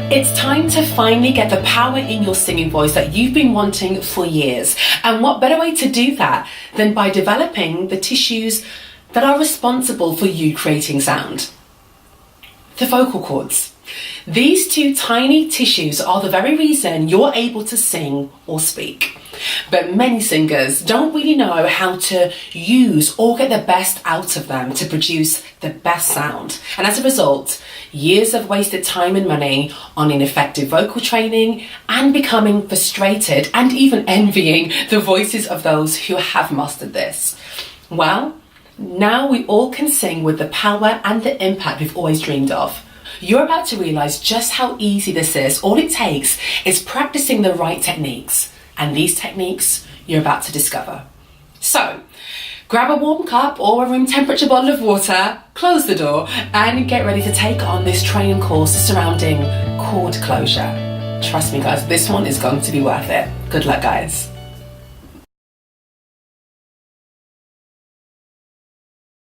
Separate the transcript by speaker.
Speaker 1: It's time to finally get the power in your singing voice that you've been wanting for years. And what better way to do that than by developing the tissues that are responsible for you creating sound? The vocal cords. These two tiny tissues are the very reason you're able to sing or speak. But many singers don't really know how to use or get the best out of them to produce the best sound. And as a result, years of wasted time and money on ineffective vocal training and becoming frustrated and even envying the voices of those who have mastered this. Well, now we all can sing with the power and the impact we've always dreamed of. You're about to realise just how easy this is. All it takes is practicing the right techniques. And these techniques you're about to discover. So, grab a warm cup or a room temperature bottle of water, close the door, and get ready to take on this training course surrounding chord closure. Trust me guys, this one is going to be worth it. Good luck guys.